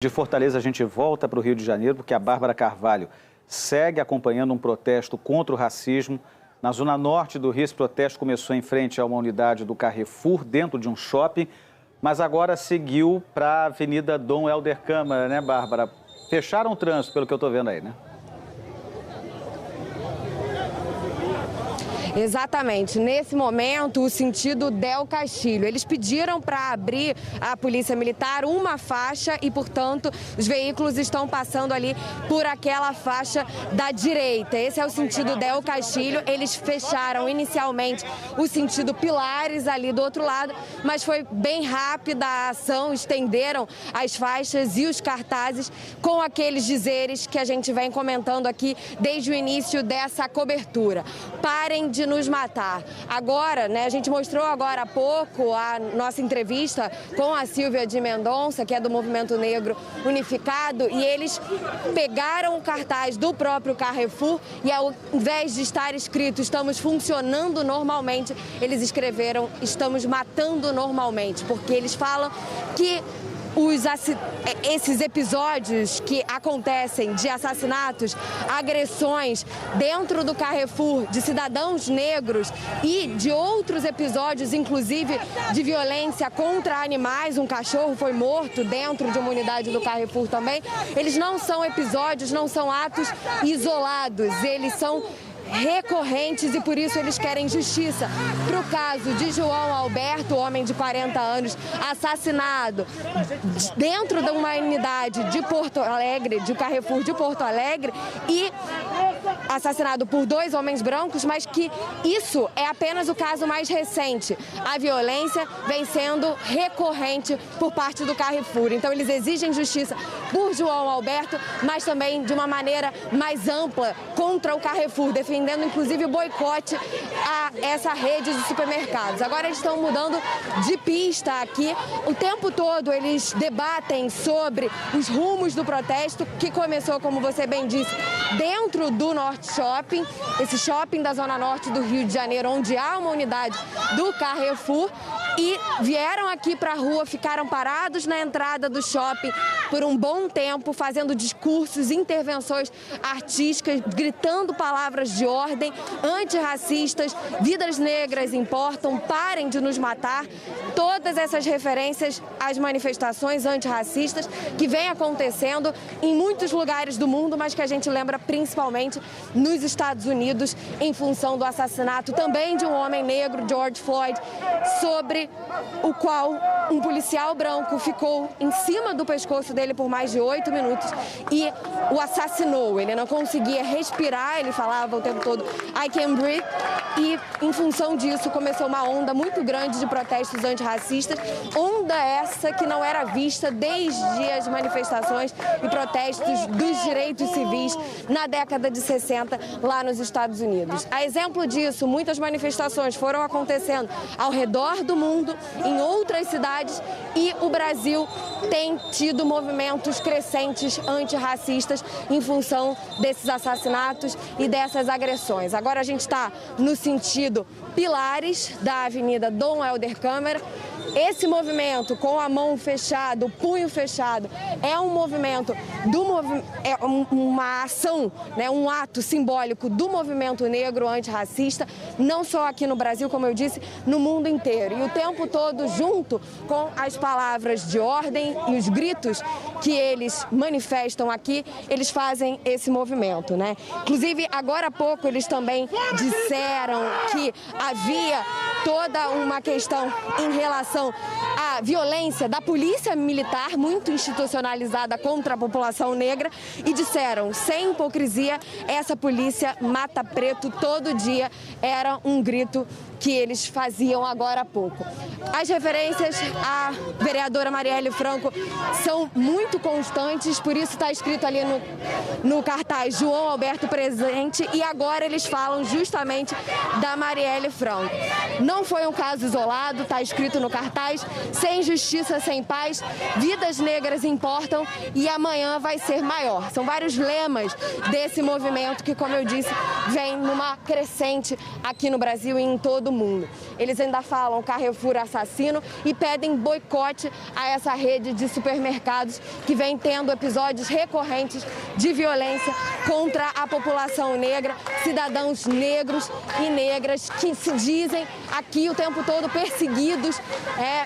De Fortaleza, a gente volta para o Rio de Janeiro, porque a Bárbara Carvalho segue acompanhando um protesto contra o racismo. Na zona norte do Rio, esse protesto começou em frente a uma unidade do Carrefour, dentro de um shopping, mas agora seguiu para a Avenida Dom Helder Câmara, né, Bárbara? Fecharam o trânsito, pelo que eu estou vendo aí, né? Exatamente. Nesse momento, o sentido Del Castilho. Eles pediram para abrir a Polícia Militar uma faixa e, portanto, os veículos estão passando ali por aquela faixa da direita. Esse é o sentido Del Castilho. Eles fecharam inicialmente o sentido Pilares ali do outro lado, mas foi bem rápida a ação, estenderam as faixas e os cartazes com aqueles dizeres que a gente vem comentando aqui desde o início dessa cobertura. Parem de nos matar. Agora, né, a gente mostrou agora há pouco a nossa entrevista com a Silvia de Mendonça, que é do Movimento Negro Unificado, e eles pegaram o cartaz do próprio Carrefour e, ao invés de estar escrito "estamos funcionando normalmente", eles escreveram "estamos matando normalmente", porque eles falam que esses episódios que acontecem de assassinatos, agressões dentro do Carrefour de cidadãos negros e de outros episódios, inclusive de violência contra animais, um cachorro foi morto dentro de uma unidade do Carrefour também, eles não são episódios, não são atos isolados, eles são recorrentes e por isso eles querem justiça. Para o caso de João Alberto, homem de 40 anos, assassinado dentro de uma unidade de Porto Alegre, de Carrefour de Porto Alegre, e assassinado por 2 homens brancos, mas que isso é apenas o caso mais recente. A violência vem sendo recorrente por parte do Carrefour. Então eles exigem justiça por João Alberto, mas também de uma maneira mais ampla contra o Carrefour, defendendo inclusive o boicote a essa rede de supermercados. Agora eles estão mudando de pista aqui. O tempo todo eles debatem sobre os rumos do protesto, que começou, como você bem disse, dentro do Norte Shopping, esse shopping da Zona Norte do Rio de Janeiro, onde há uma unidade do Carrefour, e vieram aqui para a rua, ficaram parados na entrada do shopping por um bom tempo, fazendo discursos, intervenções artísticas, gritando palavras de ordem, antirracistas, vidas negras importam, parem de nos matar. Todas essas referências às manifestações antirracistas que vem acontecendo em muitos lugares do mundo, mas que a gente lembra principalmente nos Estados Unidos, em função do assassinato também de um homem negro, George Floyd, sobre o qual um policial branco ficou em cima do pescoço dele por mais de 8 minutos e o assassinou. Ele não conseguia respirar, ele falava o tempo todo "I can't breathe", e em função disso começou uma onda muito grande de protestos antirracistas, onda essa que não era vista desde as manifestações e protestos dos direitos civis na década de 60 lá nos Estados Unidos. A exemplo disso, muitas manifestações foram acontecendo ao redor do mundo, em outras cidades, e o Brasil tem tido movimentos crescentes antirracistas em função desses assassinatos e dessas agressões. Agora a gente está no sentido Pilares da Avenida Dom Helder Câmara. Esse movimento com a mão fechada, o punho fechado, é um movimento uma ação, né, um ato simbólico do movimento negro antirracista, não só aqui no Brasil, como eu disse, no mundo inteiro. E o tempo todo, junto com as palavras de ordem e os gritos que eles manifestam aqui, eles fazem esse movimento, né? Inclusive, agora há pouco, eles também disseram que havia toda uma questão em relação à violência da polícia militar, muito institucionalizada contra a população negra, e disseram, sem hipocrisia, essa polícia mata preto todo dia, era um grito que eles faziam agora há pouco. As referências à vereadora Marielle Franco são muito constantes, por isso está escrito ali no cartaz João Alberto presente, e agora eles falam justamente da Marielle Franco. Não foi um caso isolado, está escrito no cartaz, Sem justiça, sem paz, vidas negras importam e amanhã vai ser maior. São vários lemas desse movimento que, como eu disse, vem numa crescente aqui no Brasil e em todo o mundo. Eles ainda falam Carrefour assassino e pedem boicote a essa rede de supermercados que vem tendo episódios recorrentes de violência contra a população negra, cidadãos negros e negras que se dizem aqui o tempo todo perseguidos,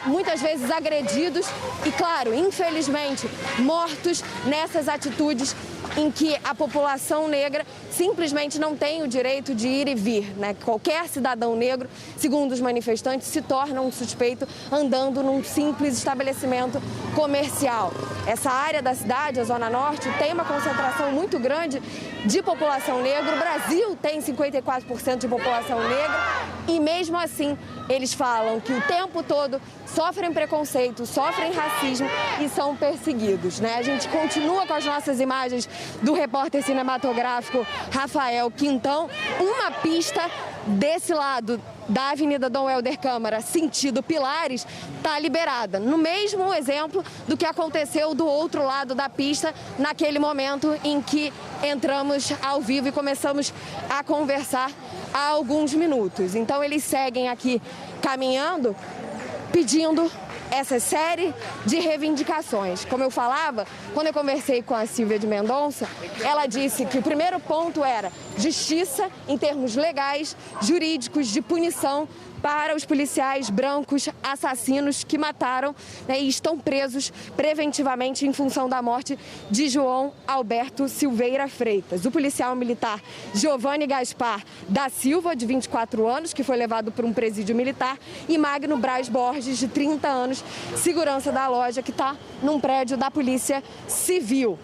muitas vezes agredidos e, claro, infelizmente, mortos nessas atitudes em que a população negra simplesmente não tem o direito de ir e vir, né? Qualquer cidadão negro, segundo os manifestantes, se torna um suspeito andando num simples estabelecimento comercial. Essa área da cidade, a Zona Norte, tem uma concentração muito grande de população negra. O Brasil tem 54% de população negra e, mesmo assim, eles falam que o tempo todo sofrem preconceito, sofrem racismo e são perseguidos, né? A gente continua com as nossas imagens do repórter cinematográfico Rafael Quintão. Uma pista desse lado da Avenida Dom Helder Câmara, sentido Pilares, está liberada. No mesmo exemplo do que aconteceu do outro lado da pista, naquele momento em que entramos ao vivo e começamos a conversar há alguns minutos. Então eles seguem aqui caminhando, pedindo essa série de reivindicações. Como eu falava, quando eu conversei com a Silvia de Mendonça, ela disse que o primeiro ponto era justiça em termos legais, jurídicos, de punição para os policiais brancos assassinos que mataram, né, e estão presos preventivamente em função da morte de João Alberto Silveira Freitas. O policial militar Giovanni Gaspar da Silva, de 24 anos, que foi levado para um presídio militar, e Magno Braz Borges, de 30 anos, segurança da loja, que está num prédio da Polícia Civil.